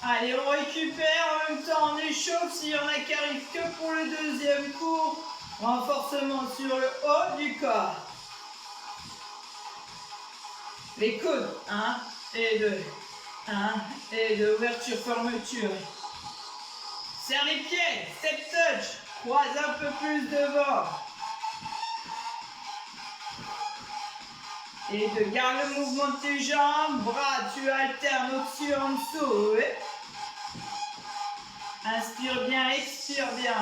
Allez, on récupère, en même temps on échauffe s'il y en a qui arrivent que pour le deuxième cours. Renforcement sur le haut du corps. Les coudes, 1 et 2. 1 et 2, ouverture, fermeture. Serre les pieds, step touch. Croise un peu plus devant. Et de garde le mouvement de tes jambes, bras, tu alternes au-dessus, en dessous. Oui. Inspire bien, expire bien.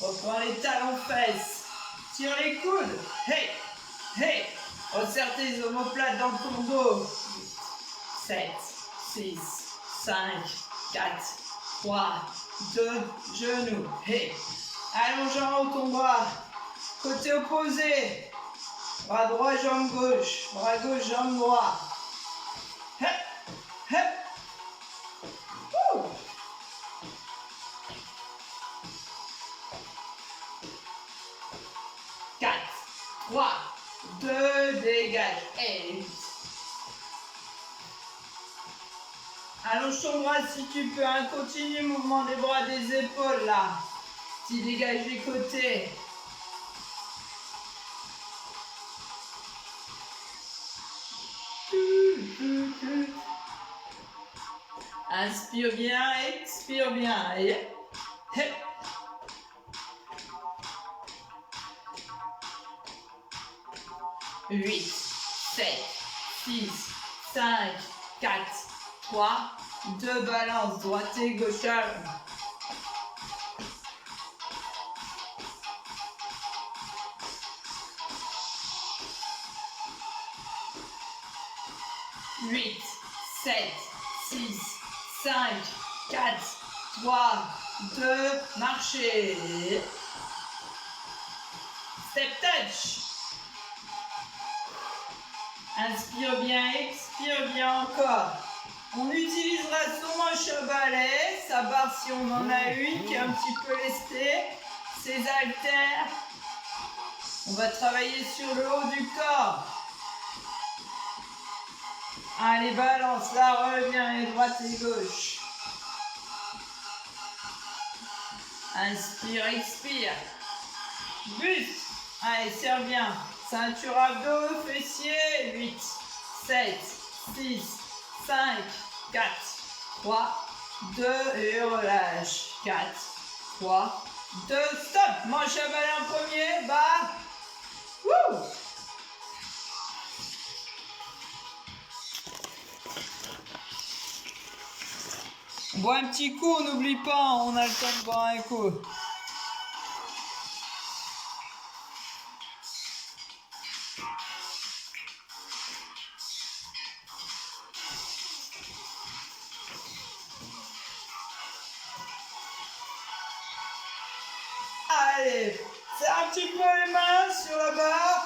Reprends les talons fesses. Tire les coudes. Hey, hey. Resserre tes omoplates dans ton dos. 7, 6, 5, 4, 3, 2, genoux. Hey. Allonge en haut ton bras. Côté opposé. Bras droit, jambe gauche. Bras gauche, jambe droite. Hep, hep. 4, 3, 2, dégage. Et allonge ton bras si tu peux. Continue, mouvement des bras, des épaules là. Tu dégages les côtés. Inspire bien, expire bien. Et 8, 7, 6, 5, 4, 3, 2, balance, droite et gauche. 8, 7, 6, 5, 4, 3, 2, marchez. Step touch. Inspire bien, expire bien encore. On utilisera son manche à balai, sa barre si on en a une qui est un petit peu lestée, ses haltères. On va travailler sur le haut du corps. Allez, balance, là, reviens, et droite et gauche. Inspire, expire. Buste. Allez, serre bien. Ceinture abdos, fessiers. 8, 7, 6, 5, 4, 3, 2, et relâche. 4, 3, 2, stop. Manche à balai en premier, bas. Wouh! On boit un petit coup, on n'oublie pas, on a le temps de boire un coup. Allez, serre un petit peu les mains sur la barre.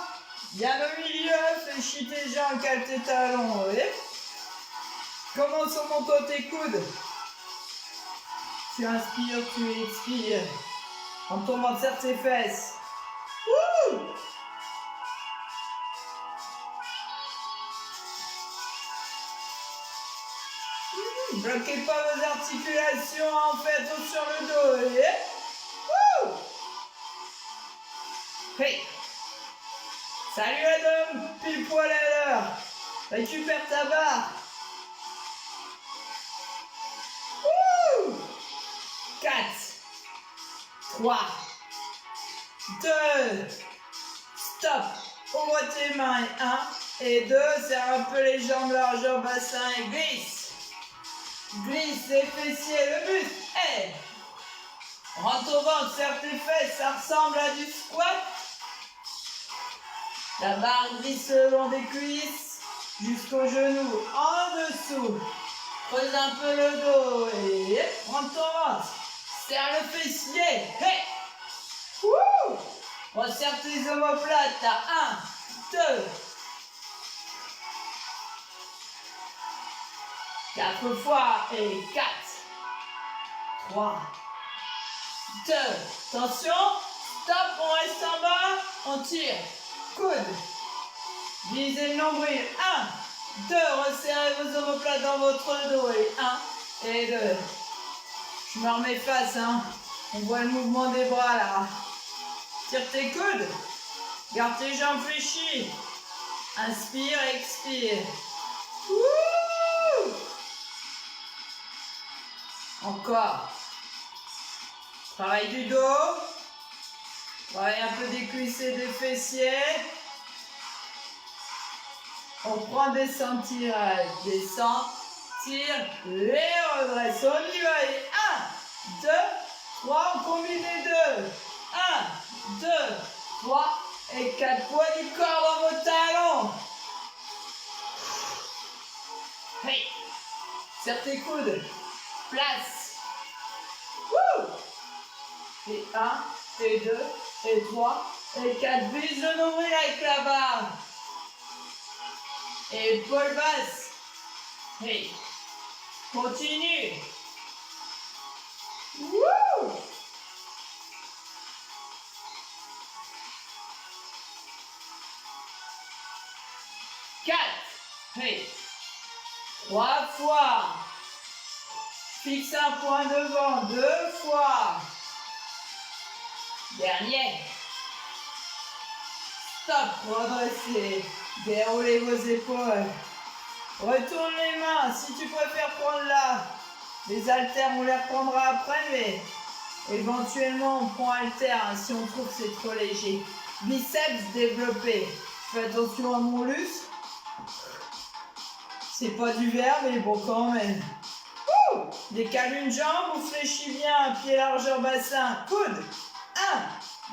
Bien au milieu, fléchis tes jambes, cale tes talons. Oui. Commence en montant tes coudes. Tu inspires, tu expires. En tombant, serre tes fesses. Wouh! Bloquez pas vos articulations, en fait, sur le dos. Et... Wouh! Hey! Salut Adam, pile poil à l'heure. Récupère ta barre. Wouh! 4, 3, 2, stop. Ouvre tes mains. 1 et 2, serre un peu les jambes, largeur bassin et glisse. Glisse les fessiers, le buste. Hey! Rentre au ventre, serre tes fesses, ça ressemble à du squat. La barre glisse le long des cuisses jusqu'aux genoux, en dessous. Creuse un peu le dos et rentre ton ventre. Serre le fessier. Hey! Wouh! Resserre tes omoplates. 1, 2, 4 fois et 4, 3, 2. Attention. Stop, on reste en bas. On tire. Coude. Visez le nombril. 1, 2, resserrez vos omoplates dans votre dos. Et 1 et 2. Je me remets face, hein. On voit le mouvement des bras là. Tire tes coudes. Garde tes jambes fléchies. Inspire, expire. Wouh! Encore. Travail du dos. Travail un peu des cuisses et des fessiers. On prend des tirages. Descend, tire, les redresse. On y va. Et 1, 2, 3. On combine les deux. 1, 2, 3 et 4. Poids du corps dans vos talons. Hey. Serre tes coudes. Place. Wouh. Et 1, et 2, et 3, et 4. Vise le nombril avec la barre. Et épaule basse. Hey. Continue. Wouh. Hey. 3 fois. Fixe un point devant. 2 fois. Dernier. Stop. Redressez. Déroulez vos épaules. Retourne les mains. Si tu préfères prendre là, les haltères, on les reprendra après, mais éventuellement on prend haltères hein, si on trouve que c'est trop léger. Biceps développés. Fais attention à mon luxe. C'est pas du verre, mais bon quand même. Ouh. Décale une jambe, ou fléchis bien, pied largeur bassin, coude. 1,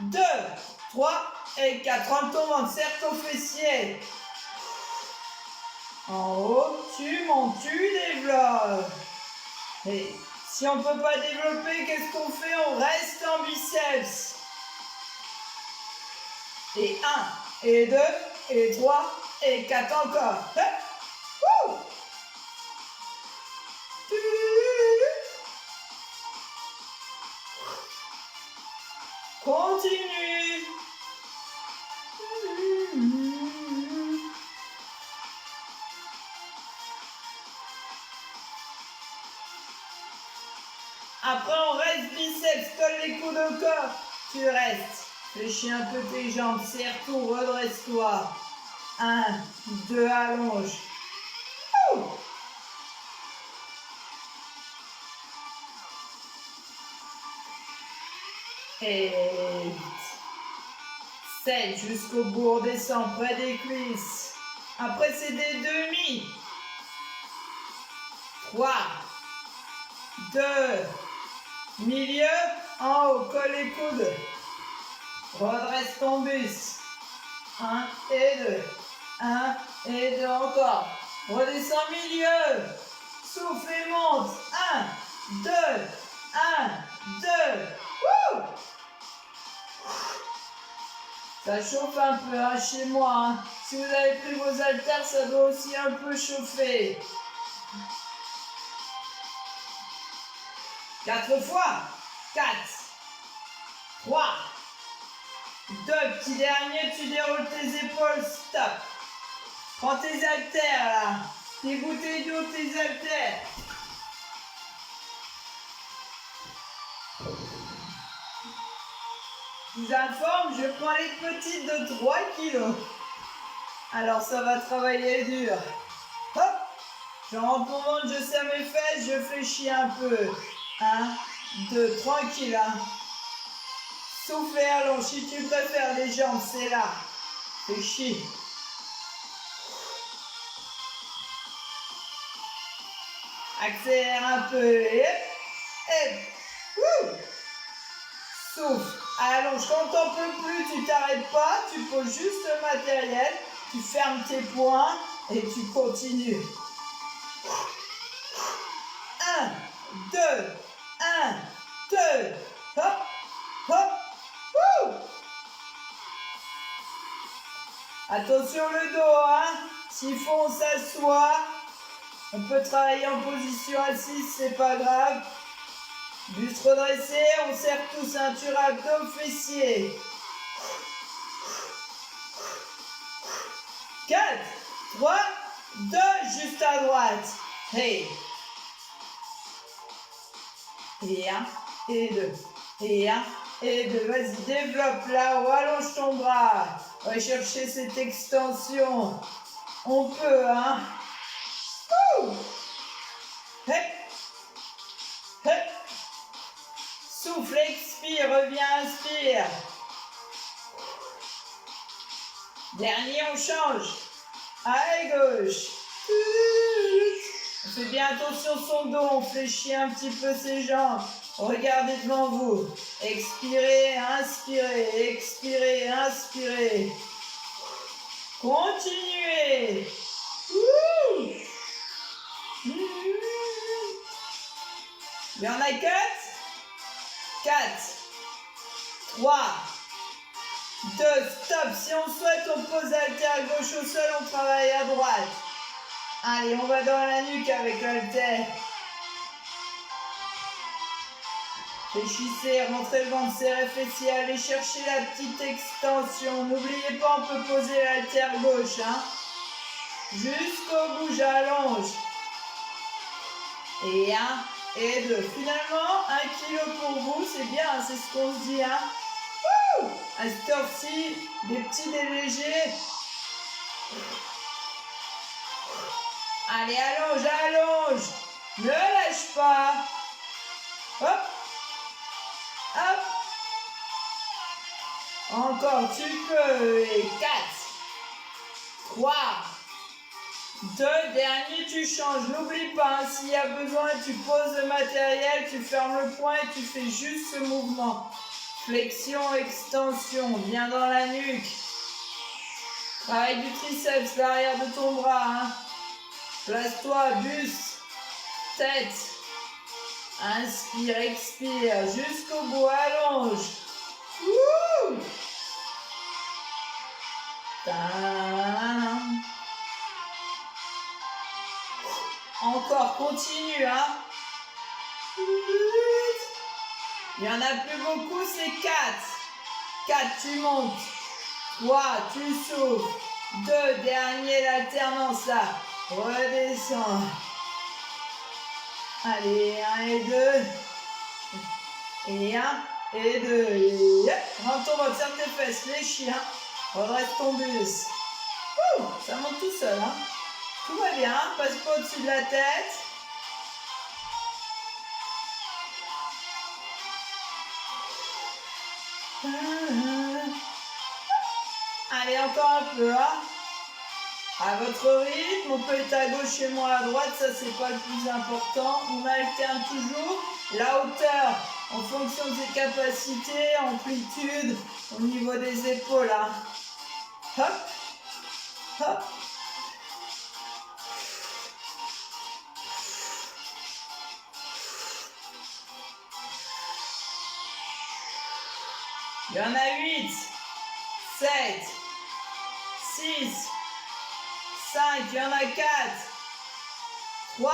2, 3 et 4. Rentre ton ventre, serre ton fessier. En haut, tu montes, tu développes. Et si on ne peut pas développer, qu'est-ce qu'on fait? On reste en biceps. Et 1, et 2, et 3, et 4 encore. Wouh. Continue. Après, on reste biceps, colle les coudes au corps. Tu restes. Fléchis un peu tes jambes, serre tout, redresse-toi. 1, 2, allonge. Et 7 jusqu'au bout, on descend près des cuisses. Après, c'est des demi. 3, 2, milieu, en haut, colle les coudes. Redresse ton buste. 1 et 2. 1 et 2 encore. Redescends milieu. Souffle et monte. 1, 2, 1, 2. Wouh! Ça chauffe un peu hein, chez moi. Hein. Si vous avez pris vos haltères, ça doit aussi un peu chauffer. 4 fois. 4, 3, 2, petit dernier, tu déroules tes épaules, stop. Prends tes haltères là. Tes bouteilles d'eau, tes haltères. Je vous informe, je prends les petites de 3 kilos. Alors ça va travailler dur. Hop, je rentre mon ventre, je serre mes fesses, je fléchis un peu. 1, 2, tranquille. Hein. Souffle et allonge. Si tu préfères les jambes, c'est là. Fléchis. Accélère un peu. Et souffle. Allonge. Quand t'en peux plus, tu t'arrêtes pas. Tu poses juste le matériel. Tu fermes tes poings et tu continues. 1, 2, 1, 2. Hop, hop. Wouh. Attention le dos, hein. S'il faut, on s'assoit. On peut travailler en position assise, c'est pas grave. Buste redressé, on serre tout, ceinture abdos, fessiers. 4, 3, 2, juste à droite. Hey. Et 1, et 2. Et 1, et 2. Vas-y, développe là-haut, allonge ton bras. Va chercher cette extension. On peut, hein. Ouh. Hey. Hey. Souffle, expire, reviens, inspire. Dernier, on change. À gauche. On fait bien attention son dos, on fléchit un petit peu ses jambes. Regardez devant vous. Expirez, inspirez, expirez, inspirez. Continuez. Il y en a 4. 4, 3, 2, stop. Si on souhaite, on pose haltère à gauche au sol, on travaille à droite. Allez, on va dans la nuque avec l'haltère. Fléchissez, rentrez le ventre, serrez fessier, allez chercher la petite extension. N'oubliez pas, on peut poser l'haltère gauche. Hein. Jusqu'au bout, j'allonge. Et 1, et 2. Finalement, 1 kg pour vous, c'est bien, c'est ce qu'on se dit. Hein. À cette heure-ci, des petits, des légers. Allez, allonge, allonge. Ne lâche pas. Hop. Hop. Encore, tu peux. Et 4, 3, 2, dernier, tu changes. N'oublie pas, hein, s'il y a besoin, tu poses le matériel, tu fermes le poing et tu fais juste ce mouvement. Flexion, extension, bien dans la nuque. Travaille du triceps, l'arrière de ton bras. Hein. Place-toi, buste, tête. Inspire, expire, jusqu'au bout, allonge. Wouh! Tadam. Encore, continue, hein. Il n'y en a plus beaucoup, c'est 4. 4, tu montes. 3, tu souffles. 2, dernier, l'alternance là. Redescends. Allez, 1 et 2. Et 1 et 2. Et hop, rentre ton ventre, serre tes fesses, les chiens. Redresse ton buste. Ouh, ça monte tout seul, hein. Tout va bien, passe pas au-dessus de la tête. Allez, encore un peu, hein. À votre rythme, on peut être à gauche et moi à droite, ça c'est pas le plus important. On alterne toujours la hauteur en fonction de ses capacités, amplitude, au niveau des épaules, hein. Hop, hop. Il y en a 8, 7, 6, 5, il y en a 4, 3,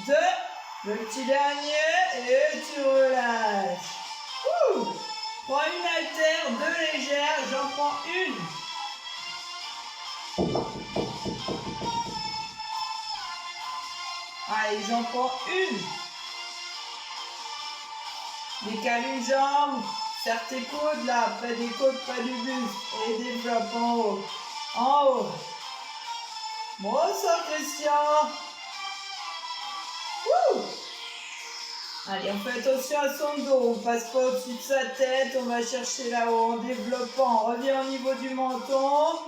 2, le petit dernier, et tu relâches. Ouh. Prends une haltère, 2 légères, j'en prends une. Allez, j'en prends une. Décale une jambe, serre tes coudes là, près des côtes, près du buste, et développe en haut. En haut. Bon sang, Christian. Wouh. Allez, on fait attention à son dos, on passe pas au-dessus de sa tête, on va chercher là-haut en développant, on revient au niveau du menton.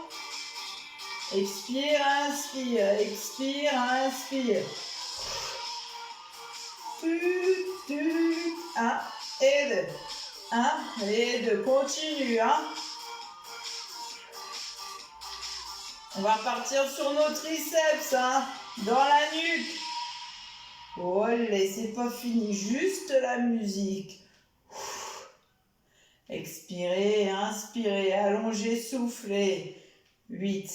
Expire, inspire, expire, inspire. 1 et 2. 1 et 2. Continue, hein. On va partir sur nos triceps, hein. Dans la nuque. Olé, c'est pas fini. Juste la musique. Expirez, inspirez, allongez, soufflez. 8,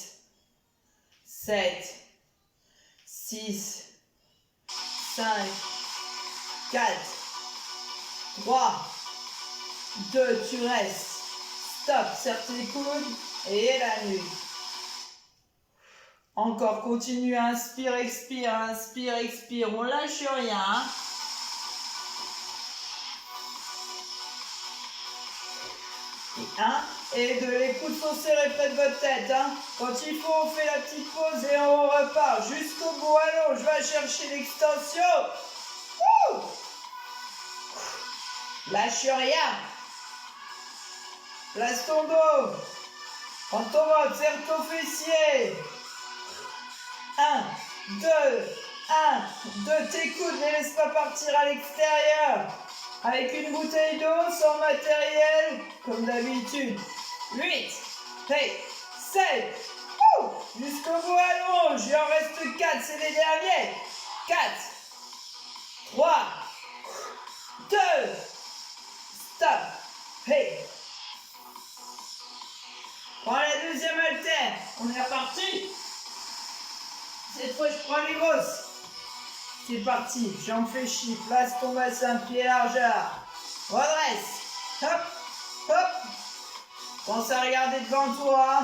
7, 6, 5, 4, 3, 2, tu restes. Stop, serre tes coudes et la nuque. Encore, continue, inspire, expire, on lâche rien. Et 1 et 2, les coudes sont serrés près de votre tête. Hein. Quand il faut, on fait la petite pause et on repart jusqu'au bout. Allons, je vais chercher l'extension. Lâche rien. Place ton dos. Prends ton ventre, serre ton fessier. 1, 2, 1, 2, tes coudes, ne laisse pas partir à l'extérieur. Avec une bouteille d'eau, sans matériel, comme d'habitude. 8, 7, jusqu'au bout, allonge. Il en reste 4, c'est les derniers. 4, 3, 2, stop. Hey. Prends la deuxième haltère. On est reparti. Cette fois, je prends les grosses. C'est parti. J'en fais chier. Place ton bassin, pied largeur. Redresse. Hop, hop. Pense à regarder devant toi.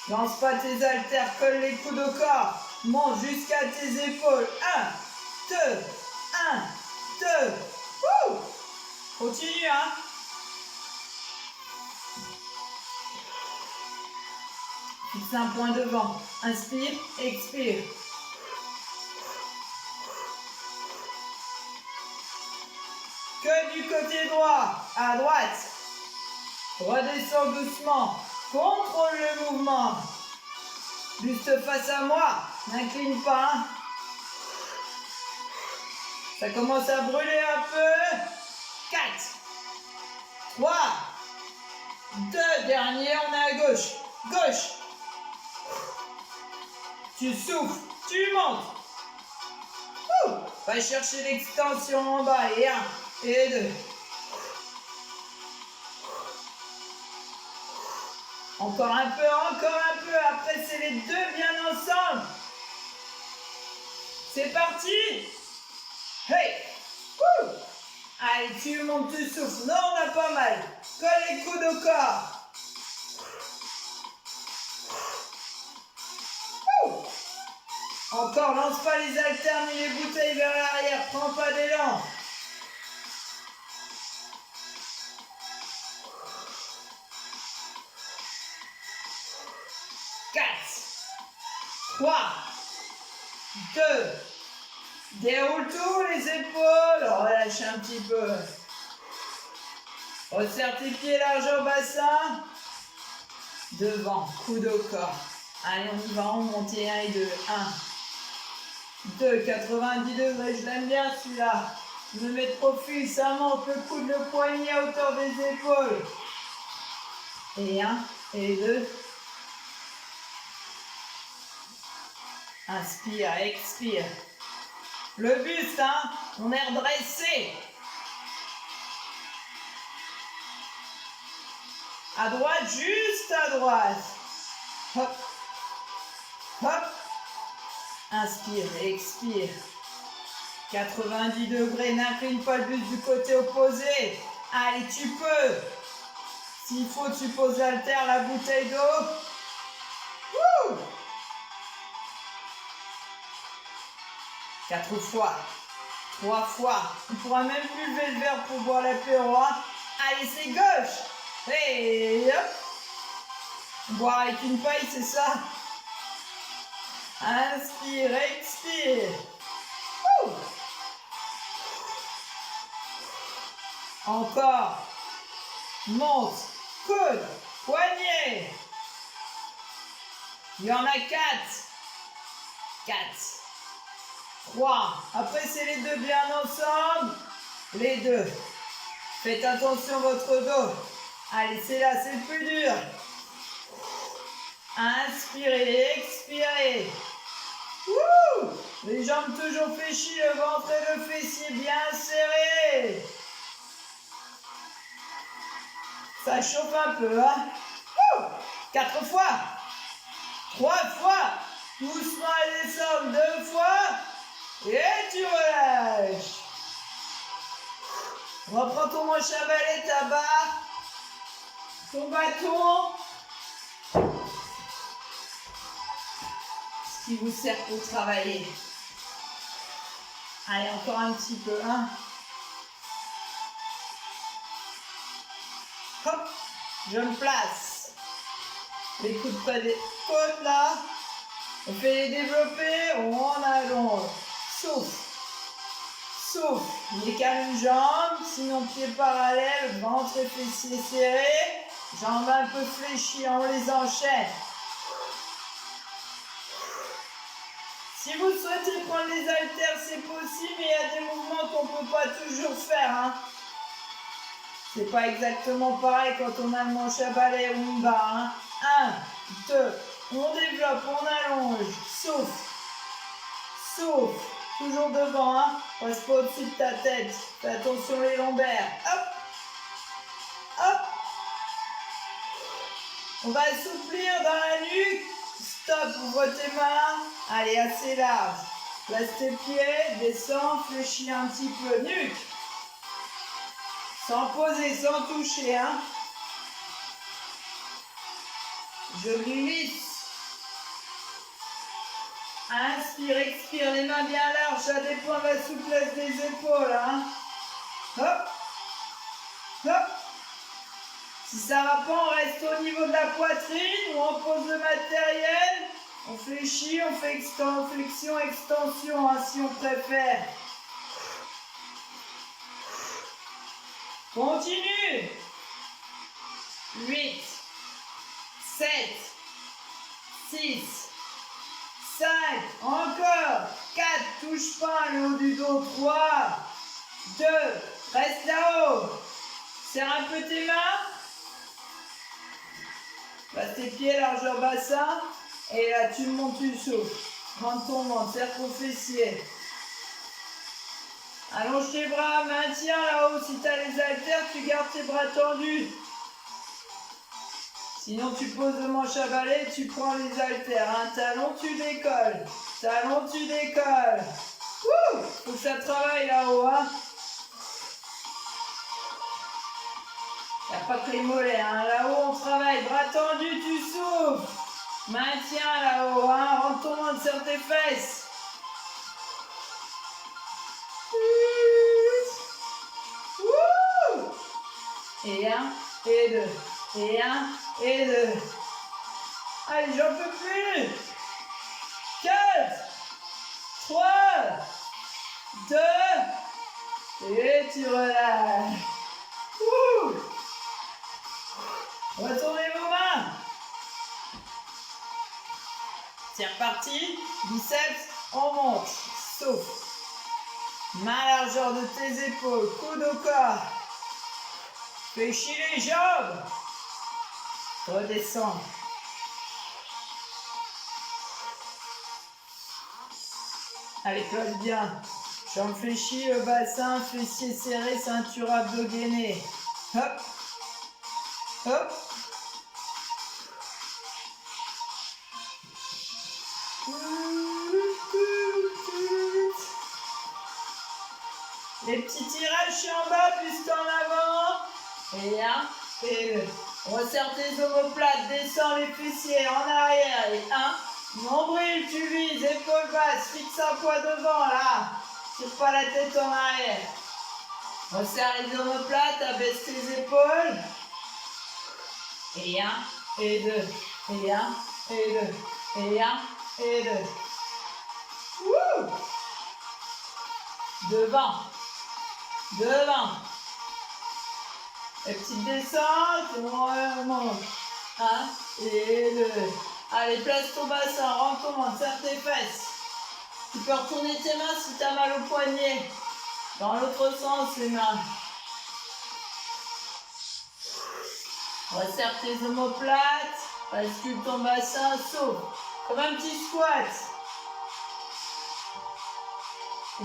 Lance pas tes haltères, colle les coudes au corps. Monte jusqu'à tes épaules. 1, 2, 1, 2. Continue, hein. Fixe un point devant. Inspire, expire. Que du côté droit, à droite. Redescends doucement. Contrôle le mouvement. Juste face à moi. N'incline pas. Hein. Ça commence à brûler un peu. 4, 3, 2, dernier, on est à gauche. Gauche. Tu souffles, tu montes. Va chercher l'extension en bas. Et 1, et 2. Encore un peu. Après, c'est les deux bien ensemble. C'est parti. Hey. Allez, tu montes, tu souffles. Non, on a pas mal. Colle les coudes au corps. Encore, lance pas les haltères ni les bouteilles vers l'arrière. Prends pas d'élan. Quatre, 3, 2, déroule tout, les épaules, relâche un petit peu. Resserre tes pieds largeur bassin. Devant, coude au corps. Allez, on y va, on monte 1 et 2. 1, 2, 90 degrés, je l'aime bien celui-là. Je me mets de profil, ça monte, le coude, le poignet à hauteur des épaules. Et 1, et 2. Inspire, expire. Le buste, hein, on est redressé. À droite, juste à droite. Hop, hop. Inspire, expire. 90 degrés, n'incline pas le buste du côté opposé. Allez, tu peux. S'il faut, tu poses l'haltère, la bouteille d'eau. 4 fois, 3 fois. On pourra même plus lever le verre pour boire l'apéro. Allez, c'est gauche. Et hop. Boire avec une paille, c'est ça. Inspire, expire. Encore. Monte, coude, poignet. Il y en a 4. 4. 3. Après, c'est les deux bien ensemble. Les deux. Faites attention à votre dos. Allez, c'est là, c'est le plus dur. Inspirez, expirez. Les jambes toujours fléchies, le ventre et le fessier bien serrés. Ça chauffe un peu, hein. 4 fois. 3 fois. Doucement et descendre 2 fois. Et tu relâches. Reprends ton manche à balai, ta barre. ton bâton. Ce qui vous sert pour travailler. Allez, encore un petit peu, hein. Hop, je me place. Les coudes près des côtes, là. On fait les développer, on allonge. Souffle. Souffle. Décale une jambe, sinon pied parallèle, ventre et fessiers serrés. Jambes un peu fléchies, on les enchaîne. Si vous souhaitez prendre les haltères, c'est possible, mais il y a des mouvements qu'on ne peut pas toujours faire. Hein. C'est pas exactement pareil quand on a le manche à balai ou une barre. Hein. 1, 2, on développe, on allonge, souffle, souffle, toujours devant, hein. Passe pas au-dessus de ta tête, fais attention les lombaires, hop, hop. On va assouplir dans la nuque, stop, ouvre tes mains, allez assez large, place tes pieds, descends, fléchis un petit peu, nuque, sans poser, sans toucher, hein. Je glisse. Inspire, expire, les mains bien larges, ça dépend de la souplesse des épaules. Hein. Hop, hop. Si ça va pas, on reste au niveau de la poitrine ou on pose le matériel. On fléchit, on fait flexion, extension, hein, si on préfère. Continue. 8, 7, 6, 5, encore, 4, touche pas le haut du dos, 3, 2, reste là-haut, serre un peu tes mains, passe tes pieds largeur bassin, et là tu montes, tu souffles, prends ton ventre, serre ton fessier, allonge tes bras, maintiens là-haut, si tu as les haltères, tu gardes tes bras tendus. Sinon, tu poses le manche à balai, tu prends les haltères. Un talon, tu décolles. Talon, tu décolles. Wouh! Faut que ça travaille là-haut. Hein? Il n'y a pas que les mollets. Hein? Là-haut, on travaille. Bras tendus, tu souffles. Maintiens là-haut. Hein? Rentre ton ventre sur tes fesses. Wouh! Et 1, et 2. Et 1, et 2. Allez, j'en peux plus. 4, 3, 2, et tu relâches. Ouh. Retournez vos mains. C'est reparti. Biceps, on monte. Souffle. Main largeur de tes épaules. Coude au corps. Fléchis les jambes. Redescends. Allez, place bien. Jambes fléchies, le bassin, fessiers serrés, ceinture abdos-gainée. Hop. Hop. Les petits tirages sur en bas, plus en avant. Et 1, et 2. Resserre tes omoplates, descends les fessiers en arrière. Et 1, nombril, tu vises, épaules basses, fixe un poids devant, là. Tire pas la tête en arrière. Resserre les omoplates, abaisse tes épaules. Et 1, et 2. Et 1, et 2. Et 1, et 2. Wouh! Devant. Devant. Et petite descente, on remonte. 1 et 2. Allez, place ton bassin, rentre ton ventre, serre tes fesses. Tu peux retourner tes mains si tu as mal au poignet. Dans l'autre sens, les mains. Resserre tes omoplates. Bascule ton bassin, souffle. Comme un petit squat.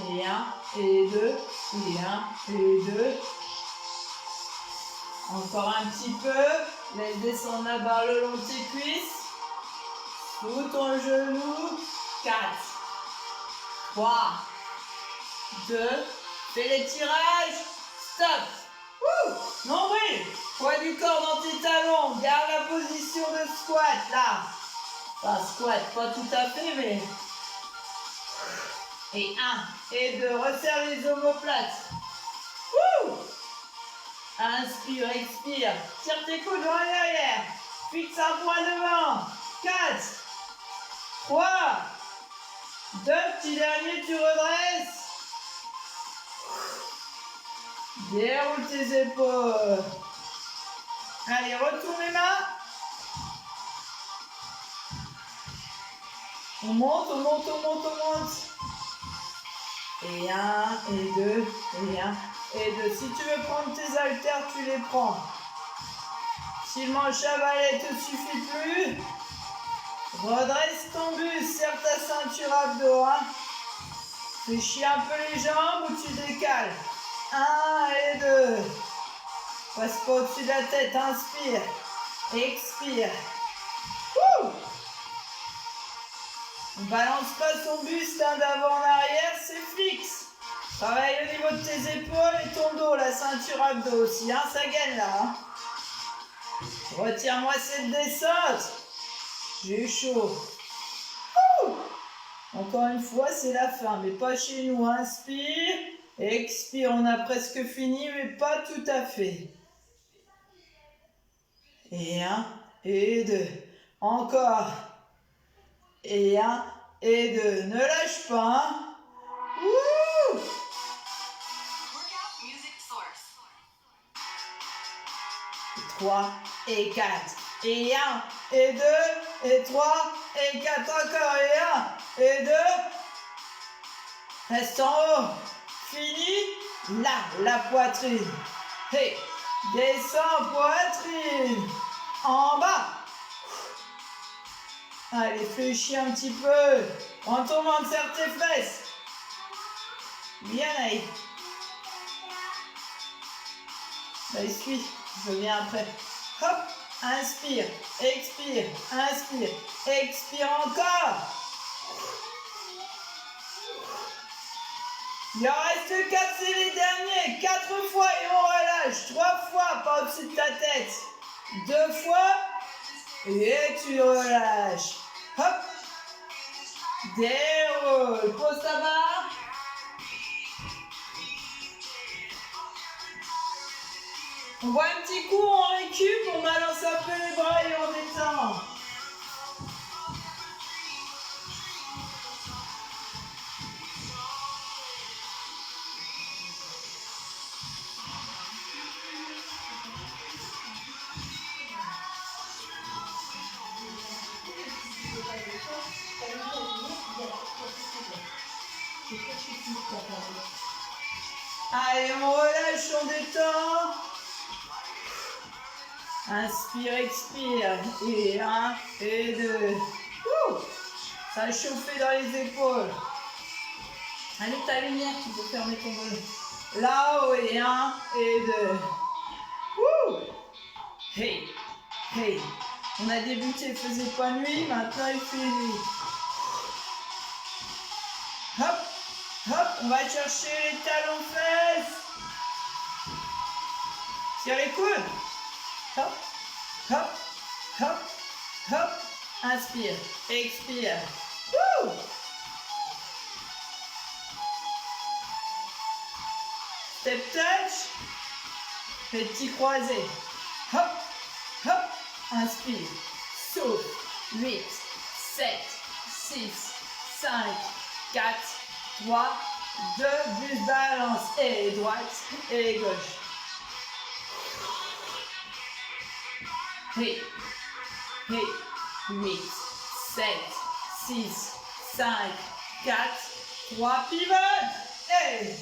Et 1, et 2, et 1, et 2. Encore un petit peu. Laisse descendre la barre le long de tes cuisses. Sous ton genou. 4, 3, 2. Fais les tirages. Stop. Nombril. Poids du corps dans tes talons. Garde la position de squat, là. Enfin, squat, pas tout à fait, mais... Et 1 et 2. Resserre les omoplates. Wouh! Inspire, expire. Tire tes coudes vers l'arrière. Fixe un point devant. 4, 3, 2, petit dernier, tu redresses. Déroule tes épaules. Allez, retourne les mains. On monte, on monte, on monte, on monte. Et 1, et 2, et 1, et 2. Si tu veux prendre tes haltères, tu les prends. Si le manche à balai te suffit plus, redresse ton buste, serre ta ceinture abdos. Hein. Fais chier un peu les jambes ou tu décales. 1 et 2. Passe pas au-dessus de la tête. Inspire. Expire. Wouh! On balance pas son buste hein, d'avant en arrière, c'est fixe. Travaille au niveau de tes épaules et ton dos, la ceinture abdos aussi. Hein, ça gagne là. Hein. Retire-moi cette descente. J'ai eu chaud. Ouh! Encore une fois, c'est la fin, mais pas chez nous. Inspire, expire. On a presque fini, mais pas tout à fait. Et 1, et 2. Encore. Et 1, et 2. Ne lâche pas. Hein. Ouh! Et 3, et 4. Et 1, et 2, et 3, et 4. Encore. Et 1, et 2. Reste en haut. Fini. Là, la poitrine. Hey. Descends, poitrine. En bas. Allez, fléchis un petit peu. En tombant, serre tes fesses. Bien, allez. Bah, suis. Je viens après. Hop. Inspire. Expire. Inspire. Expire encore. Il en reste 4, c'est les derniers. 4 fois et on relâche. 3 fois, pas au-dessus de ta tête. 2 fois. Et tu relâches. Hop. Déroule. Pose ta barre. On voit un petit coup, on récup, on balance un peu les bras et on détend. Allez, on relâche, on détend. Inspire, expire. Et 1, et 2. Ça a chauffé dans les épaules. Allez, ta lumière, tu peux fermer ton volet. Là-haut, et 1, et 2. Hey, hey. On a débuté, il faisait pas nuit, maintenant il fait nuit. Hop, hop, on va chercher les talons fesses. Tire les coudes. Hop, hop, hop, hop. Inspire, expire. Wouh! Step touch. Petit croisé. Hop, hop. Inspire. Souffle. 8, 7, 6, 5, 4, 3, 2. Buste balance. Et droite et gauche. Hey, hey, 8, 7, 6, 5, 4, 3, pivot, hey.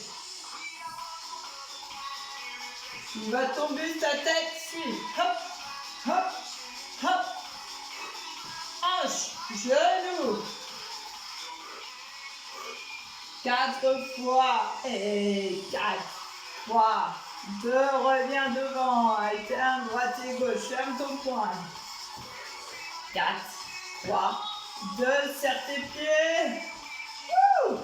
Tu vas tomber ta tête, suis, hop, hop, hop, hanche, genou, 4 fois, et 4, 3, 2, reviens devant, alterne droite et gauche, ferme ton poing. 4, 3, 2, serre tes pieds. Wouh!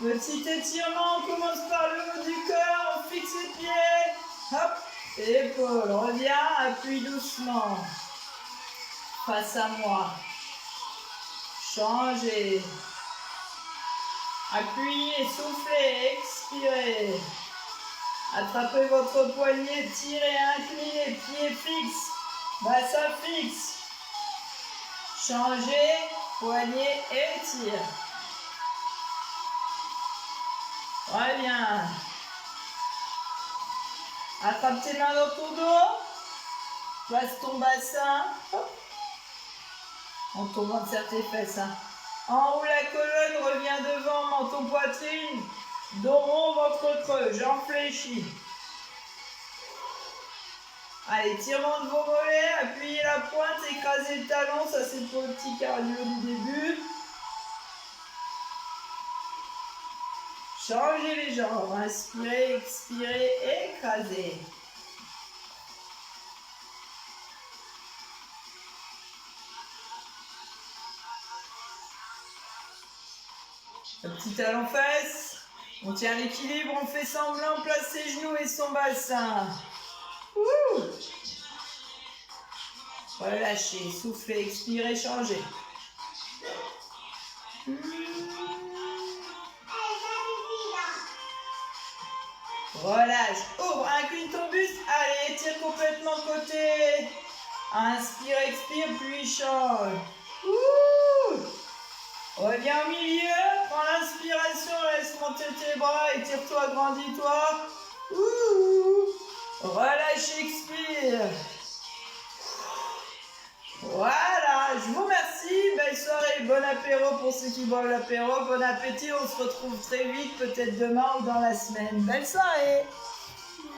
Petit étirement, on commence par le haut du corps, on fixe les pieds. Hop, épaule, reviens, appuie doucement. Face à moi. Changez. Appuyez, soufflez, expirez. Attrapez votre poignet, tirez, inclinez, pied fixe, bassin fixe. Changez, poignet, étire. Reviens. Attrape tes mains dans ton dos. Place ton bassin. Hop. En tombant de tes fesses. Hein. En haut la colonne, reviens devant, menton poitrine. Dos rond, ventre creux, jambes fléchies. Allez, étirement de vos mollets, appuyez la pointe, écrasez le talon, ça c'est pour le petit cardio du début. Changez les jambes, inspirez, expirez, écrasez. Le petit talon fesse, on tient l'équilibre, on fait semblant, on place ses genoux et son bassin. Ouh. Relâchez, soufflez, expirez, changez. Relâche, ouvre, incline ton buste, allez, étire complètement côté. Inspire, expire, puis change. Ouh. Reviens au milieu, prends l'inspiration, laisse monter tes bras, étire-toi, agrandis-toi. Ouh. Relâche, expire. Voilà, je vous remercie, belle soirée, bon apéro pour ceux qui boivent l'apéro, bon appétit, on se retrouve très vite, peut-être demain ou dans la semaine. Belle soirée.